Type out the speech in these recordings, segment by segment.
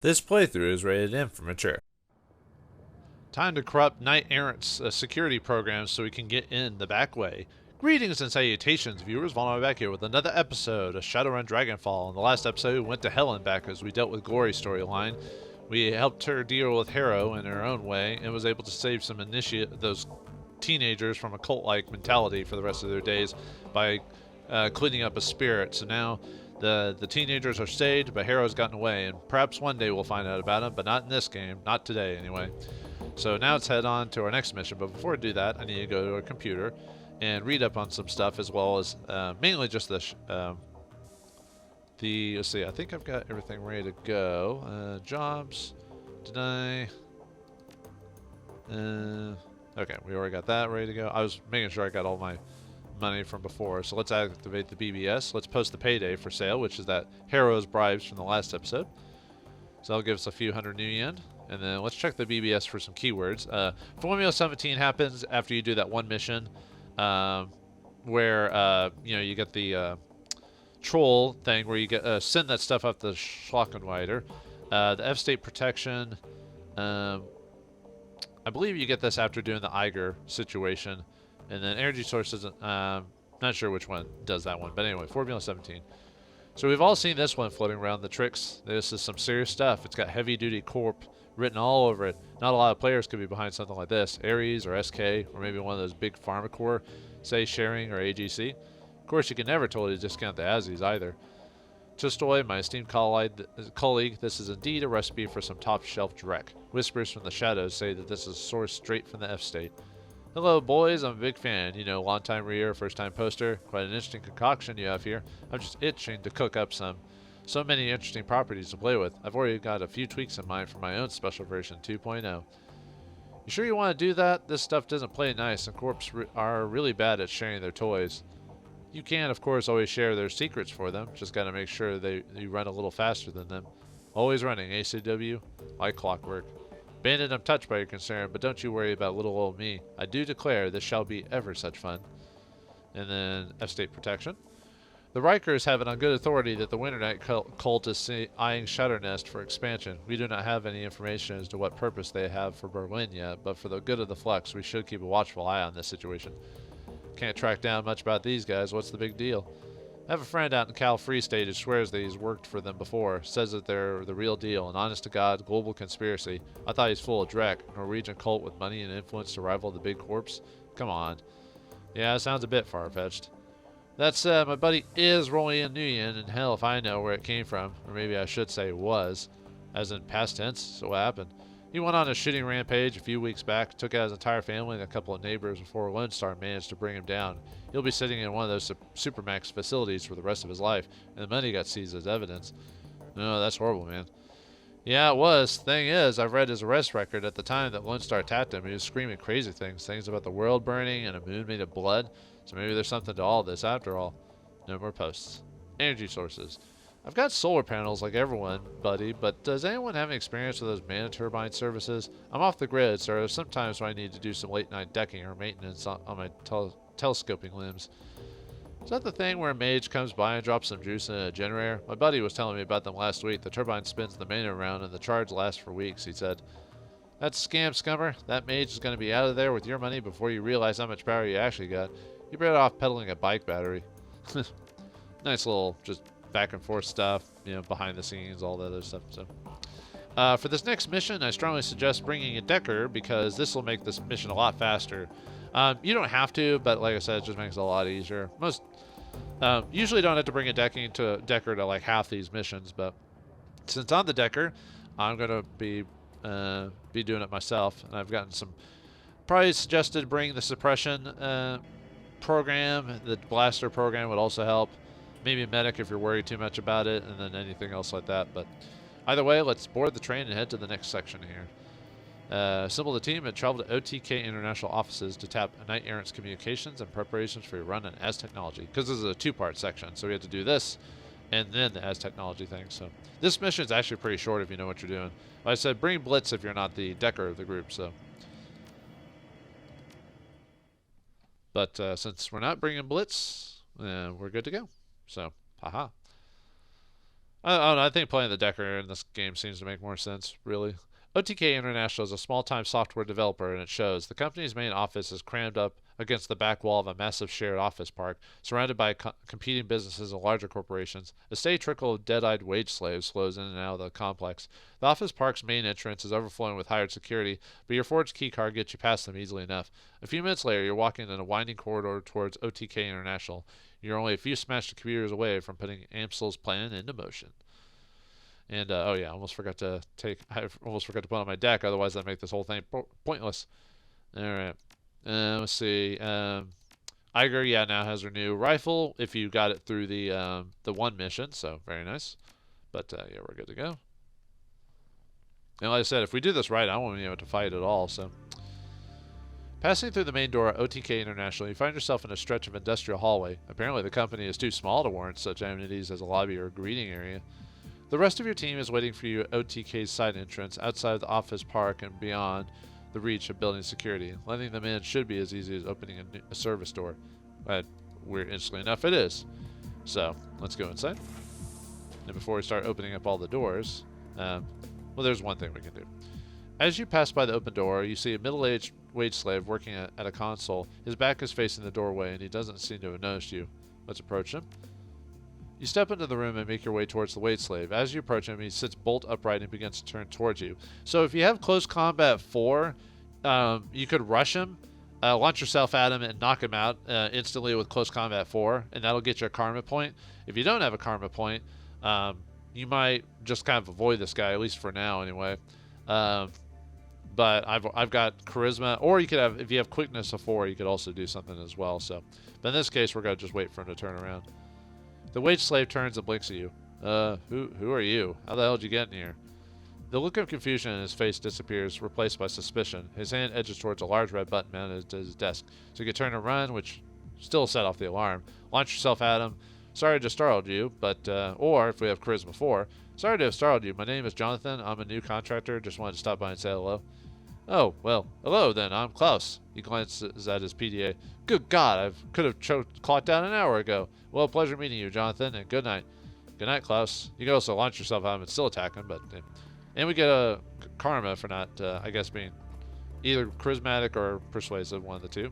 This playthrough is rated M for mature. Time to corrupt knight errant's security programs so we can get in the back way. Greetings and salutations, viewers. Vauldemare back here with another episode of Shadowrun Dragonfall. In the last episode, we went to hell and back as we dealt with Glory's storyline. We helped her deal with Harrow in her own way and was able to save some those teenagers from a cult-like mentality for the rest of their days by cleaning up a spirit. So now the teenagers are saved, but Harrow's gotten away, and perhaps one day we'll find out about him, but not in this game. Not today, anyway. So now let's head on to our next mission, but before I do that, I need to go to a computer and read up on some stuff, as well as mainly just let's see, I think I've got everything ready to go. Jobs, deny. Okay, we already got that ready to go. I was making sure I got all my money from before, so let's activate the BBS. Let's post the payday for sale, which is that Harrow's bribes from the last episode. So that'll give us a few hundred new yen. And then let's check the BBS for some keywords. Formula 17 happens after you do that one mission where you get the troll thing where you get send that stuff up the Schlockenweiter. The F-State protection, I believe you get this after doing the Eiger situation. And then energy sources, not sure which one does that one. But anyway, Formula 17. So we've all seen this one floating around, the tricks. This is some serious stuff. It's got heavy-duty corp written all over it. Not a lot of players could be behind something like this. Ares or SK, or maybe one of those big pharmacore, say Sharing or AGC. Of course, you can never totally discount the Azzies either. Chistoy, my esteemed colleague, this is indeed a recipe for some top-shelf dreck. Whispers from the shadows say that this is sourced straight from the F-State. Hello, boys. I'm a big fan. You know, long-time reader, first-time poster. Quite an interesting concoction you have here. I'm just itching to cook up some. So many interesting properties to play with. I've already got a few tweaks in mind for my own special version 2.0. You sure you want to do that? This stuff doesn't play nice, and corps are really bad at sharing their toys. You can, of course, always share their secrets for them. Just got to make sure you run a little faster than them. Always running, ACW, like clockwork. Bandit, I'm touched by your concern, but don't you worry about little old me. I do declare this shall be ever such fun. And then F-State protection. The Rikers have it on good authority that the Winternight cult is eyeing Shatternest for expansion. We do not have any information as to what purpose they have for Berlin yet, but for the good of the Flux, we should keep a watchful eye on this situation. Can't track down much about these guys. What's the big deal? I have a friend out in Cal Free State who swears that he's worked for them before, says that they're the real deal, an honest-to-God global conspiracy. I thought he's full of dreck. Norwegian cult with money and influence to rival the big corps? Come on. Yeah, it sounds a bit far-fetched. That said, my buddy is rolling in Nguyen, and hell if I know where it came from. Or maybe I should say was, as in past tense. So what happened? He went on a shooting rampage a few weeks back, took out his entire family and a couple of neighbors before Lone Star managed to bring him down. He'll be sitting in one of those Supermax facilities for the rest of his life, and the money got seized as evidence. No, that's horrible, man. Yeah, it was. Thing is, I've read his arrest record. At the time that Lone Star tapped him, he was screaming crazy things about the world burning and a moon made of blood. So maybe there's something to all this after all. No more posts. Energy sources. I've got solar panels like everyone, buddy, but does anyone have any experience with those mana turbine services? I'm off the grid, so there's sometimes when I need to do some late night decking or maintenance on my telescoping limbs. Is that the thing where a mage comes by and drops some juice in a generator? My buddy was telling me about them last week. The turbine spins the mana around and the charge lasts for weeks, he said. That's a scam, scummer. That mage is going to be out of there with your money before you realize how much power you actually got. You're better off peddling a bike battery. Nice little just back and forth stuff, you know, behind the scenes, all that other stuff. So, for this next mission, I strongly suggest bringing a decker because this will make this mission a lot faster. You don't have to, but like I said, it just makes it a lot easier. Most usually don't have to bring a decker to like half these missions, but since I'm the decker, I'm gonna be doing it myself, and I've gotten some. Probably suggested bring the suppression program. The blaster program would also help. Maybe a medic if you're worried too much about it, and then anything else like that. But either way, let's board the train and head to the next section here. Assemble the team and travel to OTK International offices to tap Knight Errant's communications and preparations for your run in actechnology. Because this is a two-part section, so we have to do this and then the actechnology thing. So this mission is actually pretty short if you know what you're doing. Like I said, bring Blitz if you're not the decker of the group. So, but since we're not bringing Blitz, we're good to go. So, haha. I don't know, I think playing the Decker in this game seems to make more sense, really. OTK International is a small-time software developer, and it shows. The company's main office is crammed up against the back wall of a massive shared office park, surrounded by competing businesses and larger corporations. A steady trickle of dead-eyed wage slaves flows in and out of the complex. The office park's main entrance is overflowing with hired security, but your forged keycard gets you past them easily enough. A few minutes later, you're walking in a winding corridor towards OTK International. You're only a few smashed computers away from putting Amstel's plan into motion. And oh yeah, I almost forgot to put on my deck. Otherwise, I'd make this whole thing pointless. All right. Let's see. Iger, yeah, now has her new rifle. If you got it through the one mission, so very nice. But yeah, we're good to go. And like I said, if we do this right, I won't be able to fight at all. So, passing through the main door at OTK International, you find yourself in a stretch of industrial hallway. Apparently, the company is too small to warrant such amenities as a lobby or greeting area. The rest of your team is waiting for you at OTK's side entrance, outside the office park and beyond the reach of building security. Letting them in should be as easy as opening a service door. But weird, instantly enough, it is. So, let's go inside. And before we start opening up all the doors, well, there's one thing we can do. As you pass by the open door, you see a middle-aged wage slave working at a console. His back is facing the doorway, and he doesn't seem to have noticed you. Let's approach him. You step into the room and make your way towards the wage slave. As you approach him, he sits bolt upright and begins to turn towards you. So if you have close combat 4, you could rush him, launch yourself at him, and knock him out instantly with close combat 4, and that'll get you a karma point. If you don't have a karma point, you might just kind of avoid this guy, at least for now anyway. But I've got charisma, or you could have, if you have quickness of 4, you could also do something as well. So, but in this case, we're gonna just wait for him to turn around. The wage slave turns and blinks at you. Who are you? How the hell did you get in here? The look of confusion in his face disappears, replaced by suspicion. His hand edges towards a large red button mounted to his desk. So you can turn and run, which still set off the alarm. Launch yourself at him. Sorry to startle you, but, or if we have charisma 4, sorry to have startled you. My name is Jonathan. I'm a new contractor. Just wanted to stop by and say hello. Oh, well, hello then. I'm Klaus. He glances at his PDA. Good God, I could have clocked down an hour ago. Well, pleasure meeting you, Jonathan, and good night. Good night, Klaus. You can also launch yourself at him and still attack him, but... And we get a karma for not, I guess, being either charismatic or persuasive, one of the two.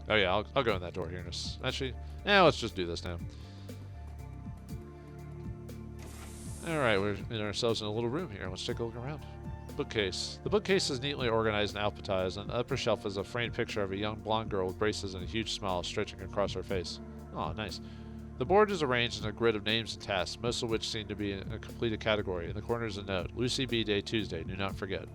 Oh yeah, I'll go in that door here. Actually, let's just do this now. Alright, we're in ourselves in a little room here. Let's take a look around. Bookcase. The bookcase is neatly organized and alphabetized. On the upper shelf is a framed picture of a young blonde girl with braces and a huge smile stretching across her face. Oh, nice. The board is arranged in a grid of names and tasks, most of which seem to be in a completed category. In the corner is a note. Lucy B. Day Tuesday. Do not forget.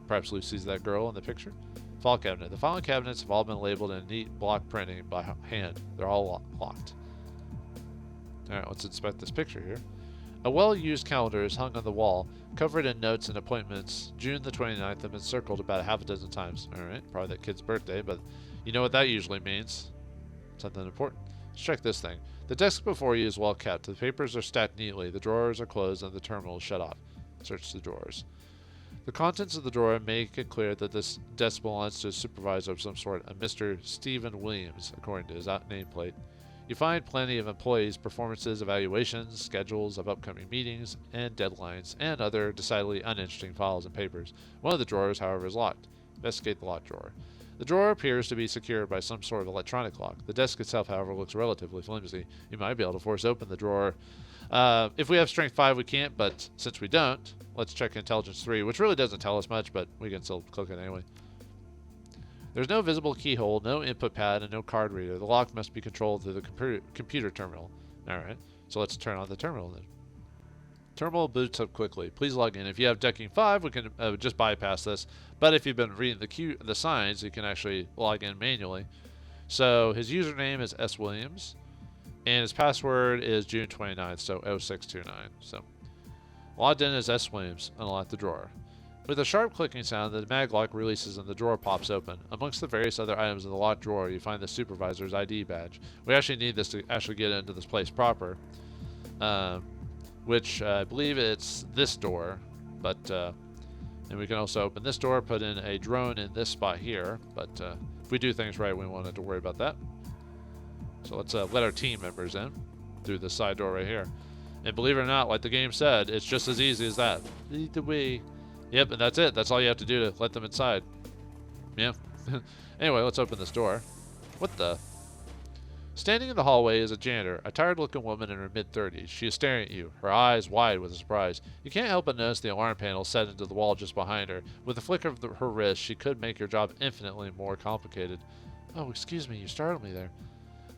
Perhaps Lucy's that girl in the picture? File cabinet. The filing cabinets have all been labeled in neat block printing by hand. They're all locked. Alright, let's inspect this picture here. A well-used calendar is hung on the wall, covered in notes and appointments. June the 29th have been circled about a half a dozen times. Alright, probably that kid's birthday, but you know what that usually means. Something important. Let's check this thing. The desk before you is well kept. The papers are stacked neatly. The drawers are closed and the terminal is shut off. Search the drawers. The contents of the drawer make it clear that this desk belongs to a supervisor of some sort, a Mr. Stephen Williams, according to his nameplate. You find plenty of employees' performances, evaluations, schedules of upcoming meetings, and deadlines, and other decidedly uninteresting files and papers. One of the drawers, however, is locked. Investigate the locked drawer. The drawer appears to be secured by some sort of electronic lock. The desk itself, however, looks relatively flimsy. You might be able to force open the drawer. If we have strength 5, we can't, but since we don't, let's check intelligence 3, which really doesn't tell us much, but we can still click it anyway. There's no visible keyhole, no input pad, and no card reader. The lock must be controlled through the computer terminal. Alright, so let's turn on the terminal then. Terminal boots up quickly. Please log in. If you have decking 5, we can just bypass this. But if you've been reading the signs, you can actually log in manually. So his username is S. Williams, and his password is June 29th, so 0629. So logged in as S. Williams. Unlock the drawer. With a sharp clicking sound, the mag lock releases and the drawer pops open. Amongst the various other items in the locked drawer, you find the supervisor's ID badge. We actually need this to actually get into this place proper, which I believe it's this door, but and we can also open this door, put in a drone in this spot here, but if we do things right, we won't have to worry about that. So let's let our team members in through the side door right here. And believe it or not, like the game said, it's just as easy as that. Lead the way. Yep, and that's it. That's all you have to do to let them inside. Yeah. Anyway, let's open this door. What the? Standing in the hallway is a janitor, a tired-looking woman in her mid-30s. She is staring at you, her eyes wide with surprise. You can't help but notice the alarm panel set into the wall just behind her. With a flick of her wrist, she could make your job infinitely more complicated. Oh, excuse me, you startled me there.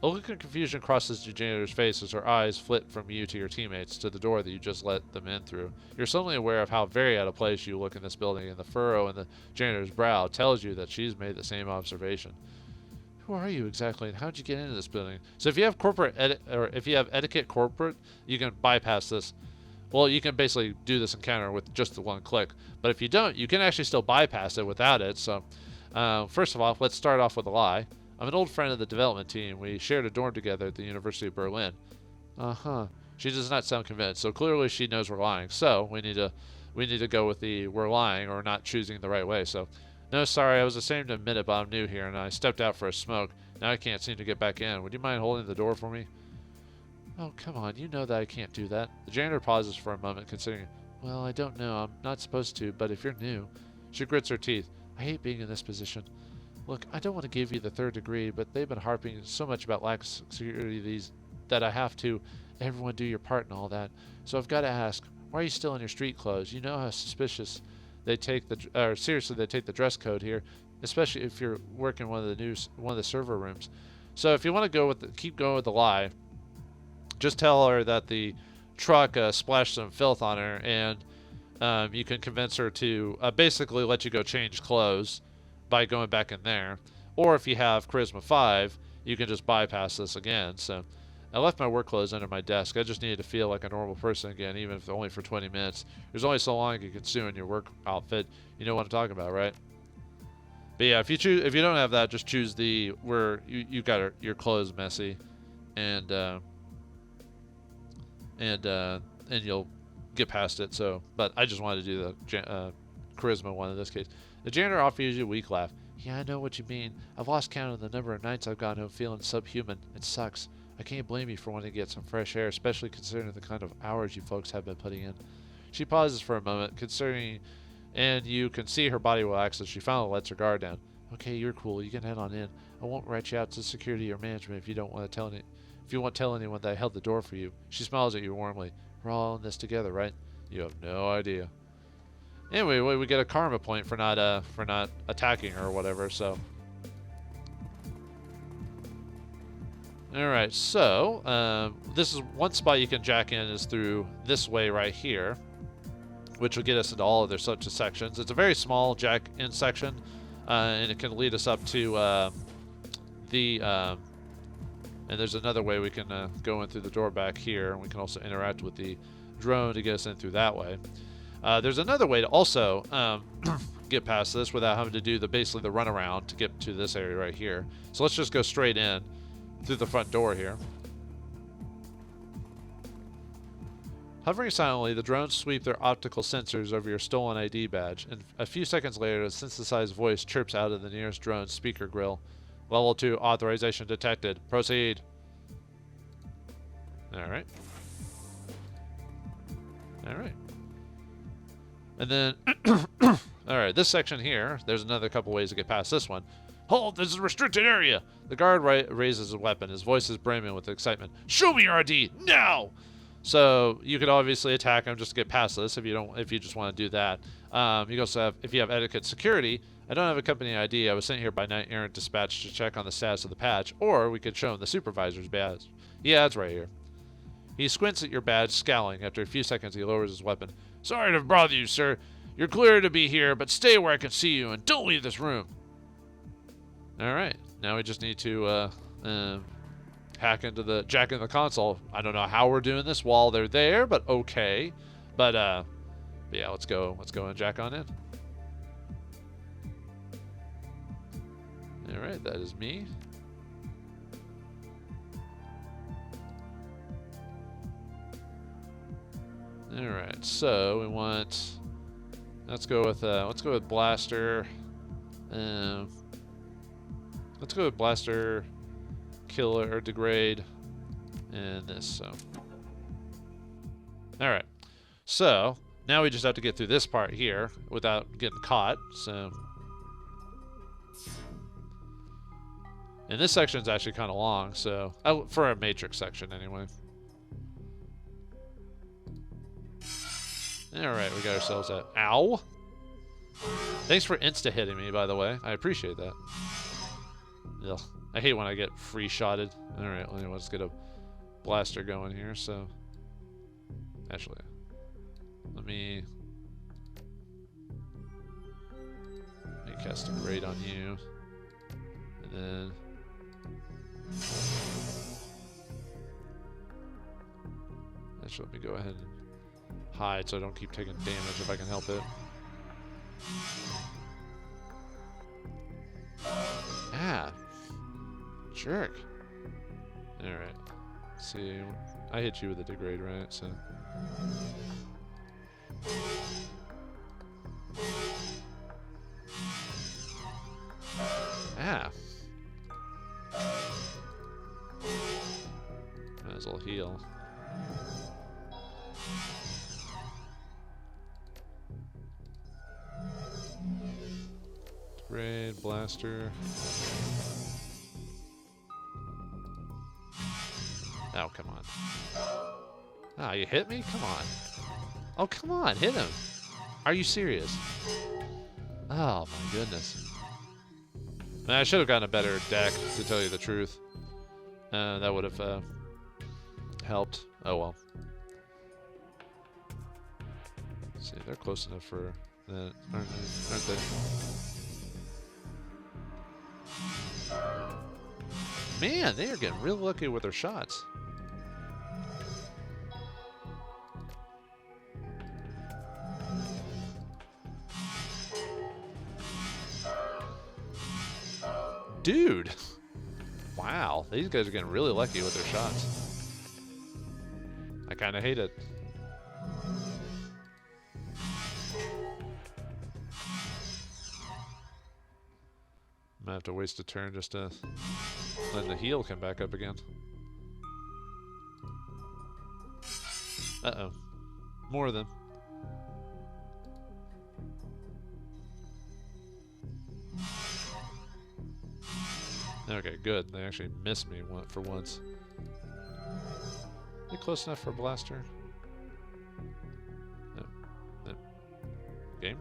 A look of confusion crosses the janitor's face as her eyes flit from you to your teammates to the door that you just let them in through. You're suddenly aware of how very out of place you look in this building, and the furrow in the janitor's brow tells you that she's made the same observation. Who are you exactly, and how'd you get into this building? So if you have if you have etiquette corporate, you can bypass this. Well, you can basically do this encounter with just the one click. But if you don't, you can actually still bypass it without it. So, first of all, let's start off with a lie. I'm an old friend of the development team. We shared a dorm together at the University of Berlin. Uh-huh. She does not sound convinced, so clearly she knows we're lying. So we need to go with the we're lying or not choosing the right way. So. No, sorry, I was ashamed to admit it, but I'm new here, and I stepped out for a smoke. Now I can't seem to get back in. Would you mind holding the door for me? Oh, come on, you know that I can't do that. The janitor pauses for a moment, considering, well, I don't know, I'm not supposed to, but if you're new. She grits her teeth. I hate being in this position. Look, I don't want to give you the third degree, but they've been harping so much about lack of security that I have to, everyone do your part and all that. So I've got to ask, why are you still in your street clothes? You know how suspicious seriously they take the dress code here, especially if you're working one of the server rooms. So if you want to keep going with the lie, just tell her that the truck splashed some filth on her, and you can convince her to basically let you go change clothes by going back in there. Or if you have Charisma 5, you can just bypass this again. So I left my work clothes under my desk. I just needed to feel like a normal person again, even if only for 20 minutes. There's only so long you can stew in your work outfit. You know what I'm talking about, right? But yeah, if you don't have that, just choose the where you got your clothes messy, and you'll get past it. So, but I just wanted to do the charisma one in this case. The janitor offers you a weak laugh. Yeah, I know what you mean. I've lost count of the number of nights I've gone home feeling subhuman. It sucks. I can't blame you for wanting to get some fresh air, especially considering the kind of hours you folks have been putting in. She pauses for a moment, and you can see her body relax as she finally lets her guard down. Okay, you're cool. You can head on in. I won't write you out to security or management if you won't tell anyone that I held the door for you. She smiles at you warmly. We're all in this together, right? You have no idea. Anyway, we get a karma point for not attacking her or whatever. So. Alright, so, this is one spot you can jack in is through this way right here, which will get us into all of their such sections. It's a very small jack-in section, and it can lead us up to and there's another way we can go in through the door back here, and we can also interact with the drone to get us in through that way. There's another way to also get past this without having to do basically the runaround to get to this area right here. So let's just go straight in through the front door here. Hovering silently, the drones sweep their optical sensors over your stolen ID badge, and a few seconds later, a synthesized voice chirps out of the nearest drone's speaker grill. Level 2 authorization detected. Proceed. Alright. Alright. And then, alright, this section here, there's another couple ways to get past this one. Hold, this is a restricted area! The guard raises a weapon. His voice is brimming with excitement. Show me your ID, now! So you could obviously attack him just to get past this if you just want to do that. You also have, if you have etiquette security, I don't have a company ID. I was sent here by Knight Errant Dispatch to check on the status of the patch, or we could show him the supervisor's badge. Yeah, it's right here. He squints at your badge, scowling. After a few seconds, he lowers his weapon. Sorry to bother you, sir. You're clear to be here, but stay where I can see you, and don't leave this room. Alright, now we just need to jack into the console. I don't know how we're doing this while they're there, but okay. But yeah, let's go and jack on in. Alright, that is me. Alright, so we want, let's go with blaster. Let's go with blaster, killer, or degrade, and this. So Alright. So, now we just have to get through this part here without getting caught, so... And this section is actually kind of long, so... for a Matrix section, anyway. Alright, we got ourselves a... Ow! Thanks for insta-hitting me, by the way. I appreciate that. Ugh. I hate when I get free-shotted. Alright, well, let's get a blaster going here, so... Actually... Let me cast a grade on you. And then... Actually, let me go ahead and hide so I don't keep taking damage if I can help it. Ah! Jerk! Alright. See, I hit you with a degrade, right? So... Ah. Might as well heal. Raid, blaster. Oh, come on. Ah, you hit me? Come on. Oh, come on, hit him. Are you serious? Oh, my goodness. Man, I should have gotten a better deck, to tell you the truth. That would have helped. Oh, well. Let's see, they're close enough for that, aren't they? Man, they are getting real lucky with their shots. Dude! Wow, these guys are getting really lucky with their shots. I kind of hate it. I'm gonna have to waste a turn just to let the heal come back up again. Uh-oh. More of them. Okay, good. They actually missed me for once. Are they close enough for a blaster? No. No. Game?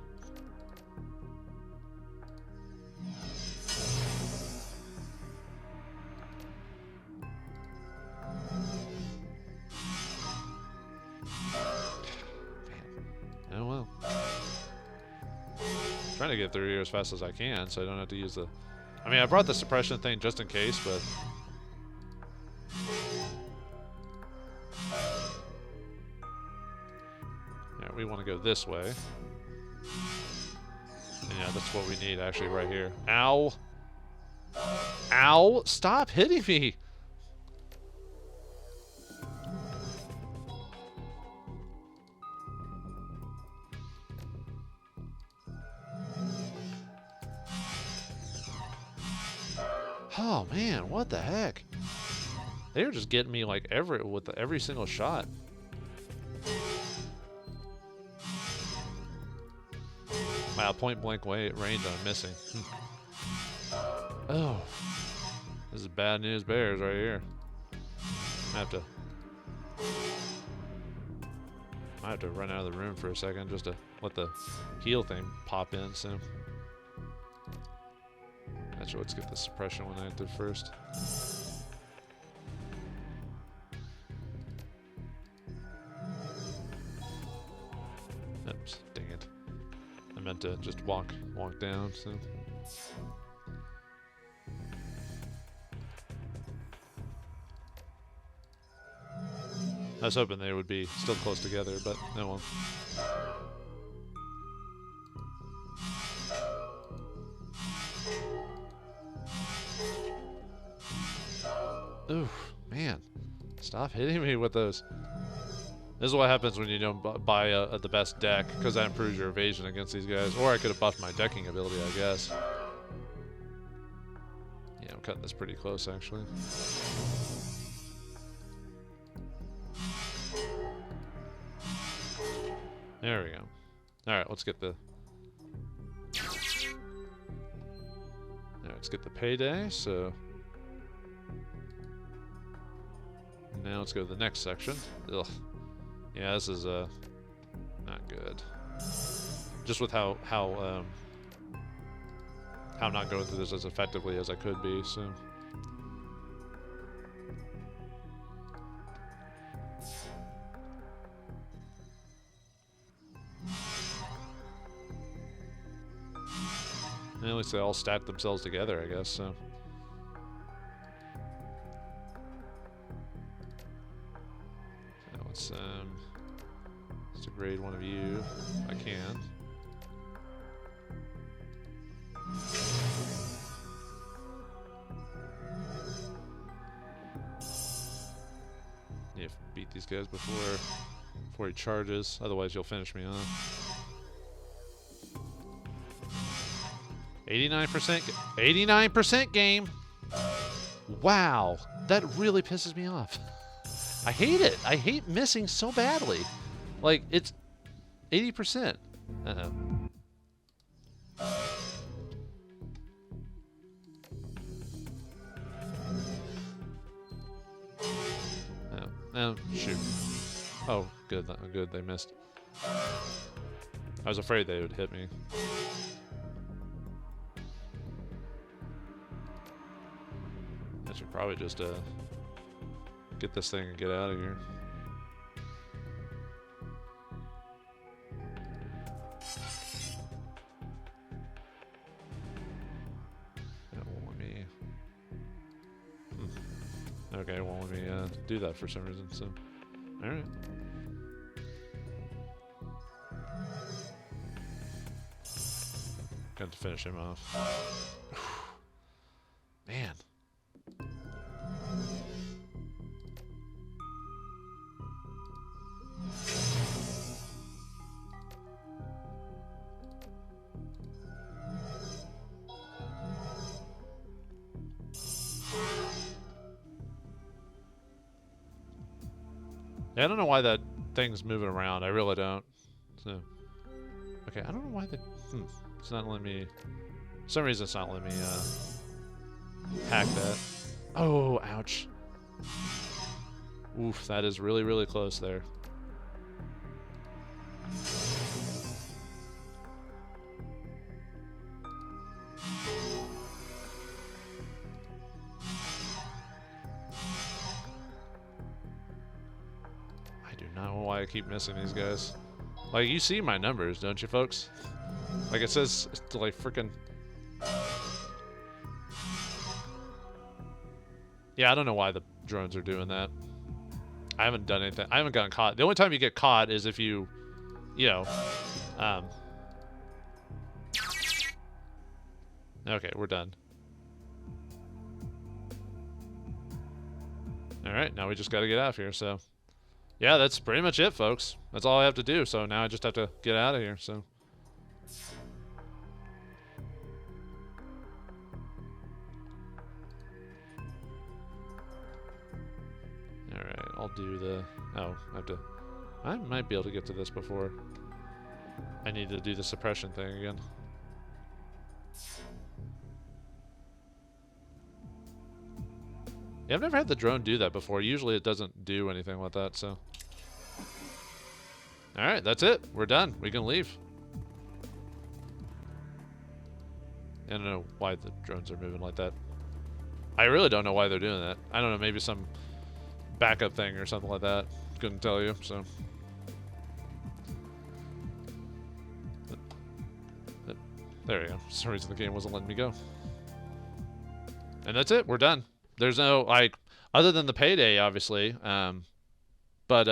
Man. Oh well. I'm trying to get through here as fast as I can so I don't have to use the... I mean, I brought the suppression thing just in case, but... Yeah, we want to go this way. And yeah, that's what we need, actually, right here. Ow! Ow! Stop hitting me! Oh man, what the heck? They were just getting me like every single shot. Wow, point blank range I'm missing. Oh, this is bad news bears right here. I have to run out of the room for a second just to let the heal thing pop in. So. Actually, let's get the suppression one active first. Oops, dang it. I meant to just walk down, so. I was hoping they would be still close together, but no one. Ooh, man. Stop hitting me with those. This is what happens when you don't buy the best deck, because that improves your evasion against these guys. Or I could have buffed my decking ability, I guess. Yeah, I'm cutting this pretty close, actually. There we go. All right, let's get the. All right, let's get the payday. So now let's go to the next section. Ugh. Yeah, this is not good. Just with how I'm not going through this as effectively as I could be. So. And at least they all stack themselves together, I guess, so. Now let's degrade one of you, if I can. You have to beat these guys before he charges, otherwise you'll finish me off. 89% game. Wow, that really pisses me off. I hate it. I hate missing so badly. Like, it's 80%. Uh-oh. Oh, shoot. Oh, good. Good, they missed. I was afraid they would hit me. I should probably just get this thing and get out of here. That won't let me. Okay, it won't let me do that for some reason. So, all right. Got to finish him off. Man. Yeah, I don't know why that thing's moving around. I really don't. So, okay, I don't know why it's not letting me. For some reason, it's not letting me hack that. Oh, ouch. Oof, that is really, really close there. I keep missing these guys. Like, you see my numbers, don't you, folks? Like, it says, it's like freaking. Yeah, I don't know why the drones are doing that. I haven't done anything. I haven't gotten caught. The only time you get caught is if you know. Okay, we're done. All right, now we just got to get out of here. So. Yeah, that's pretty much it, folks. That's all I have to do. So now I just have to get out of here. So. All right, I'll do the. Oh, I have to. I might be able to get to this before. I need to do the suppression thing again. Yeah, I've never had the drone do that before. Usually it doesn't do anything like that, so. Alright, that's it. We're done. We can leave. I don't know why the drones are moving like that. I really don't know why they're doing that. I don't know, maybe some backup thing or something like that. Couldn't tell you, so. There we go. For some reason the game wasn't letting me go. And that's it. We're done. There's no, like, other than the payday, obviously. But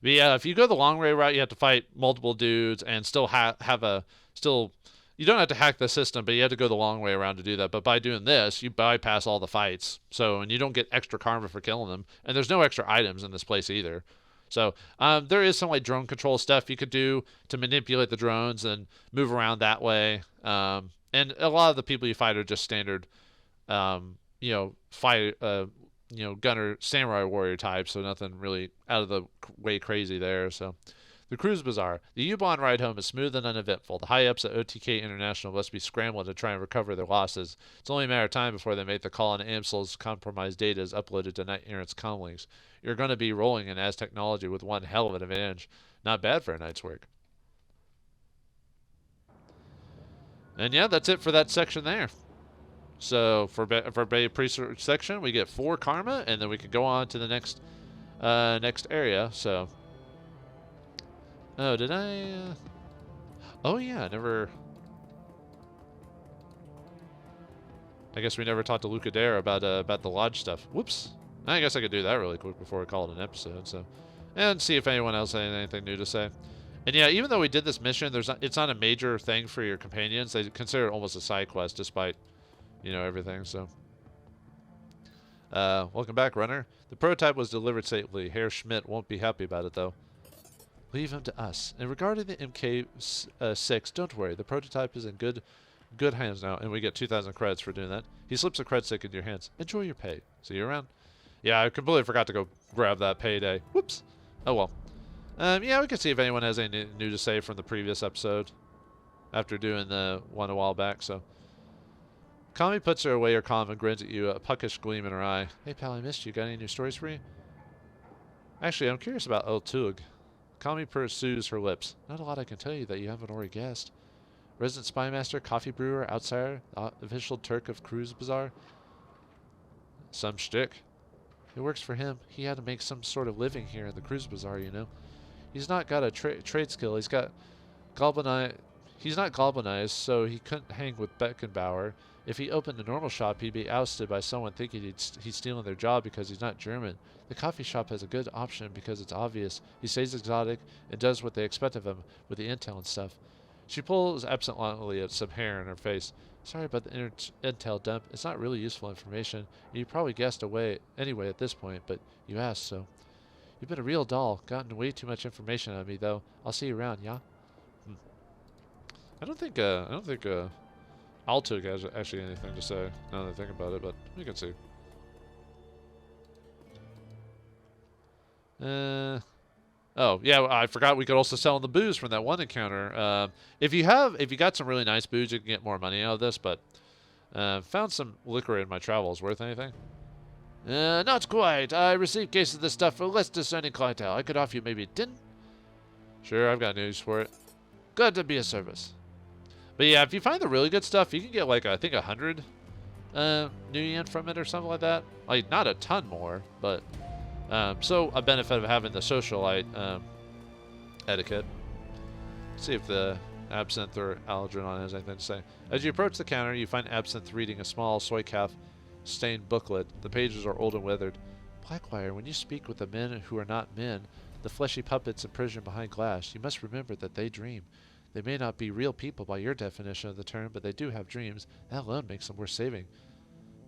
yeah, if you go the long way route, you have to fight multiple dudes and still have a, you don't have to hack the system, but you have to go the long way around to do that. But by doing this, you bypass all the fights. So, and you don't get extra karma for killing them. And there's no extra items in this place either. So, there is some, like, drone control stuff you could do to manipulate the drones and move around that way. And a lot of the people you fight are just standard, gunner, samurai warrior types, so nothing really out of the way crazy there. So The cruise bazaar. The U-Bahn ride home is smooth and uneventful. The high-ups at OTK International must be scrambling to try and recover their losses. It's only a matter of time before they make the call on Amsel's compromised data is uploaded to Knight Errant's comlinks. You're going to be rolling in actechnology with one hell of an advantage. Not bad for a night's work. And yeah, that's it for that section there. So for Bay Presearch section, we get 4 karma, and then we can go on to the next area. So, oh, did I? Oh yeah, never. I guess we never talked to Luca Dare about the lodge stuff. Whoops. I guess I could do that really quick before we call it an episode. So, and see if anyone else has anything new to say. And yeah, even though we did this mission, it's not a major thing for your companions. They consider it almost a side quest, despite, you know, everything. So, welcome back, runner. The prototype was delivered safely. Herr Schmidt won't be happy about it, though. Leave him to us. And regarding the MK6, don't worry. The prototype is in good hands now, and we get 2,000 credits for doing that. He slips a cred stick into your hands. Enjoy your pay. See you around. Yeah, I completely forgot to go grab that payday. Whoops. Oh well. Yeah, we can see if anyone has anything new to say from the previous episode after doing the one a while back. So, Kami puts her away her comm and grins at you, a puckish gleam in her eye. Hey pal, I missed you. Got any new stories for me? Actually, I'm curious about El Tug. Kami pursues her lips. Not a lot I can tell you that you haven't already guessed. Resident spy master, coffee brewer, outsider, official Turk of Cruise Bazaar. Some shtick. It works for him. He had to make some sort of living here in the Cruise Bazaar, you know. He's not got a trade skill. He's not galvanized, so he couldn't hang with Beckenbauer. If he opened a normal shop, he'd be ousted by someone thinking he's stealing their job because he's not German. The coffee shop has a good option because it's obvious. He stays exotic and does what they expect of him with the intel and stuff. She pulls absently at some hair in her face. Sorry about the intel dump. It's not really useful information. You probably guessed away anyway at this point, but you asked, so. You've been a real doll. Gotten way too much information on me, though. I'll see you around, yeah? I don't think Altug has actually anything to say, now that I think about it, but we can see. Oh, yeah, I forgot we could also sell the booze from that one encounter. If you got some really nice booze, you can get more money out of this, but found some liquor in my travels. Worth anything? Not quite. I received cases of this stuff for less discerning clientele. I could offer you maybe a tin. Sure, I've got news for it. Glad to be of service. But yeah, if you find the really good stuff, you can get like, I think 100 new yen from it or something like that. Like, not a ton more, but so a benefit of having the socialite etiquette. Let's see if the Absinthe or Aljernon has anything to say. As you approach the counter, you find Absinthe reading a small soy calf stained booklet. The pages are old and weathered. Blackwire, when you speak with the men who are not men, the fleshy puppets imprisoned behind glass, you must remember that they dream. They may not be real people by your definition of the term, but they do have dreams. That alone makes them worth saving.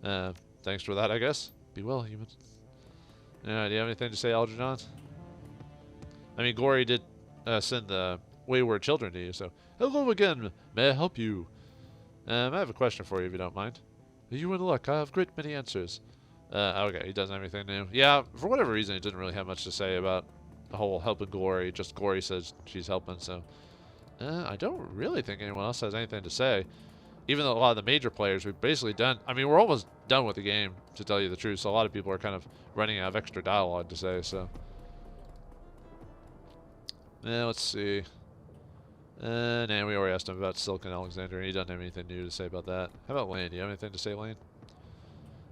Thanks for that, I guess. Be well, human. Do you have anything to say, Aljernon? I mean, Glory did send the wayward children to you, so. Hello again. May I help you? I have a question for you, if you don't mind. You in luck. I have great many answers. Okay, he doesn't have anything new. Yeah, for whatever reason, he didn't really have much to say about the whole helping Glory. Just Glory says she's helping, so. I don't really think anyone else has anything to say. Even though a lot of the major players, we've basically done. I mean, we're almost done with the game, to tell you the truth. So a lot of people are kind of running out of extra dialogue to say, so. Yeah, let's see. Nah, we already asked him about Silk and Alexander, and he doesn't have anything new to say about that. How about Lane? Do you have anything to say, Lane?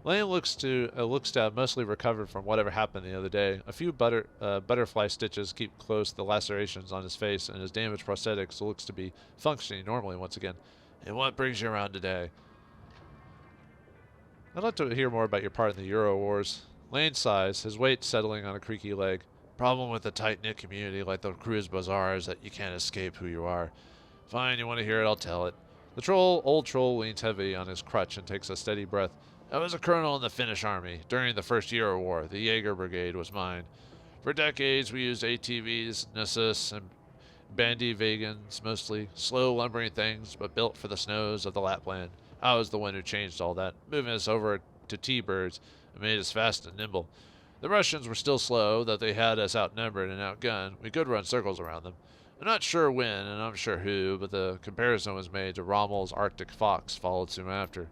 Lane looks to have mostly recovered from whatever happened the other day. A few butterfly stitches keep close to the lacerations on his face, and his damaged prosthetics looks to be functioning normally once again. And what brings you around today? I'd like to hear more about your part in the Euro Wars. Lane sighs, his weight settling on a creaky leg. Problem with a tight-knit community like the Cruise Bazaar is that you can't escape who you are. Fine, you want to hear it, I'll tell it. The old troll leans heavy on his crutch and takes a steady breath. I was a colonel in the Finnish army. During the First Euro War, the Jaeger Brigade was mine. For decades, we used ATVs, Nissus, and bandy wagons, mostly. Slow, lumbering things, but built for the snows of the Lapland. I was the one who changed all that, moving us over to T-birds and made us fast and nimble. The Russians were still slow, though they had us outnumbered and outgunned. We could run circles around them. I'm not sure when, and I'm sure who, but the comparison was made to Rommel's Arctic Fox, followed soon after.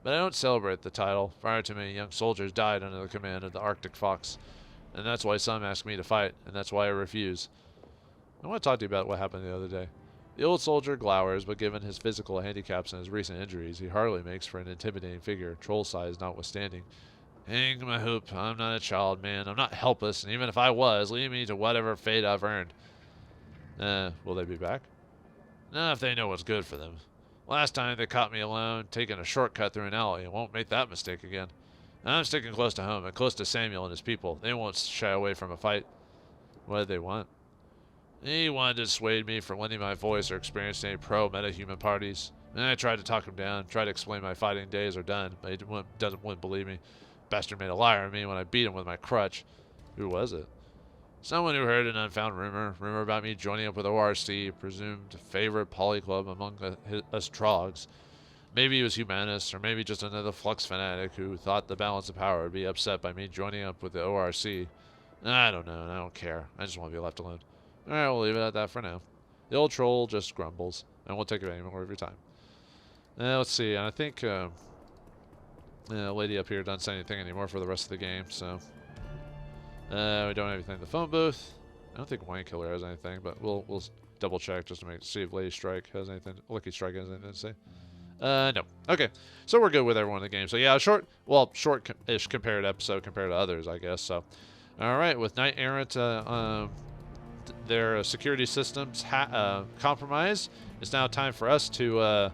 But I don't celebrate the title. Far too many young soldiers died under the command of the Arctic Fox, and that's why some ask me to fight, and that's why I refuse. I want to talk to you about what happened the other day. The old soldier glowers, but given his physical handicaps and his recent injuries, he hardly makes for an intimidating figure, troll size notwithstanding. Hang my hoop, I'm not a child, man. I'm not helpless, and even if I was, leave me to whatever fate I've earned. Will they be back? No, if they know what's good for them. Last time they caught me alone, taking a shortcut through an alley, and won't make that mistake again. I'm sticking close to home, and close to Samuel and his people. They won't shy away from a fight. What did they want? He wanted to dissuade me from lending my voice or experiencing any pro-metahuman parties. And I tried to talk him down, tried to explain my fighting days are done, but he wouldn't believe me. Bastard made a liar of me when I beat him with my crutch. Who was it? Someone who heard an unfound rumor about me joining up with ORC, presumed favorite poly club among us trogs. Maybe he was humanist, or maybe just another flux fanatic who thought the balance of power would be upset by me joining up with the ORC. I don't know, and I don't care. I just want to be left alone. Alright, we'll leave it at that for now. The old troll just grumbles, and we'll take any more of your time. Let's see, I think the lady up here doesn't say anything anymore for the rest of the game, so... we don't have anything in the phone booth. I don't think Wayne Killer has anything, but we'll double check just to see if Lady Strike has anything. Lucky Strike has anything to say. No. Okay, so we're good with everyone in the game. So yeah, short-ish compared episode compared to others, I guess. So, all right, with Knight Errant, their security systems compromised. It's now time for us to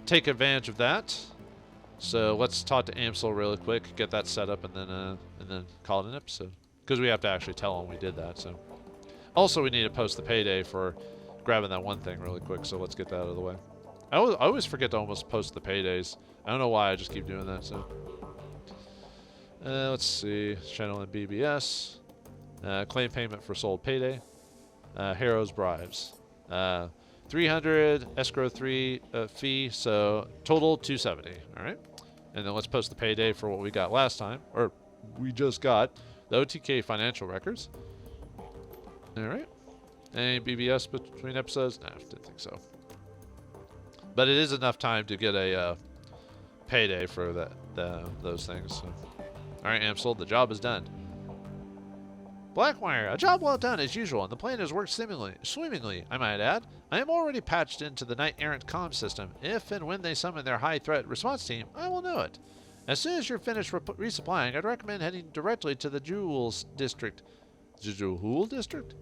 take advantage of that. So let's talk to Amsel really quick, get that set up, and then call it an episode. Because we have to actually tell them we did that. So, also we need to post the payday for grabbing that one thing really quick. So let's get that out of the way. I always forget to almost post the paydays. I don't know why. I just keep doing that. So let's see. Channel and BBS. Claim payment for sold payday. Heroes bribes. 300 escrow 3 fee. So total 270. All right. And then let's post the payday for what we got last time, or we just got. The OTK financial records. Alright. Any BBS between episodes? No, didn't think so. But it is enough time to get a payday for those things. So. Alright, Amsel, the job is done. Blackwire, a job well done as usual, and the plan has worked swimmingly, I might add. I am already patched into the Knight Errant comm system. If and when they summon their high threat response team, I will know it. As soon as you're finished resupplying, I'd recommend heading directly to the Jewels District. Jewel District?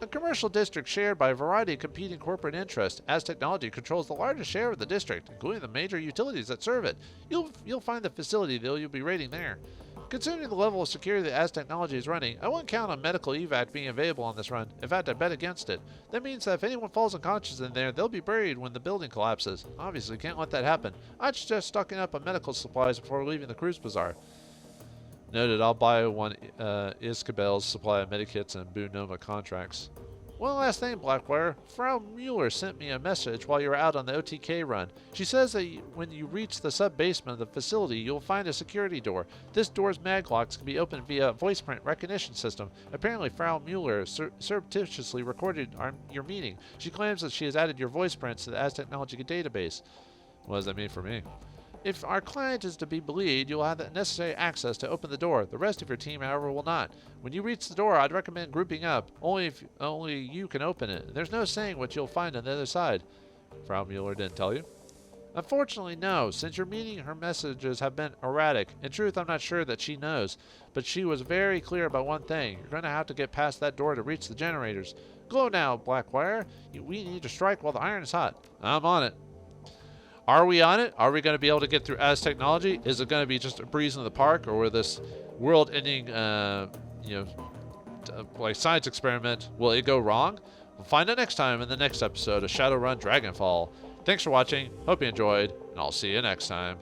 A commercial district shared by a variety of competing corporate interests. Actechnology controls the largest share of the district, including the major utilities that serve it. You'll find the facility that you'll be raiding there. Considering the level of security that Actechnology is running, I won't count on medical evac being available on this run. In fact, I bet against it. That means that if anyone falls unconscious in there, they'll be buried when the building collapses. Obviously, can't let that happen. I'd suggest stocking up on medical supplies before leaving the cruise bazaar. Noted, I'll buy one Isabel's supply of medikits and Boo Noma contracts. One last thing, Blackwire. Frau Mueller sent me a message while you were out on the OTK run. She says that when you reach the sub-basement of the facility, you'll find a security door. This door's maglocks can be opened via a voice print recognition system. Apparently, Frau Mueller surreptitiously recorded your meeting. She claims that she has added your voice prints to the Actechnology database. What does that mean for me? If our client is to be believed, you'll have the necessary access to open the door. The rest of your team, however, will not. When you reach the door, I'd recommend grouping up. Only you can open it. There's no saying what you'll find on the other side. Frau Mueller didn't tell you? Unfortunately, no. Since your meeting, her messages have been erratic. In truth, I'm not sure that she knows. But she was very clear about one thing. You're going to have to get past that door to reach the generators. Go now, Blackwire. We need to strike while the iron is hot. I'm on it. Are we on it? Are we going to be able to get through Actechnology? Is it going to be just a breeze in the park, or will this world-ending, like science experiment, will it go wrong? We'll find out next time in the next episode of Shadowrun Dragonfall. Thanks for watching. Hope you enjoyed, and I'll see you next time.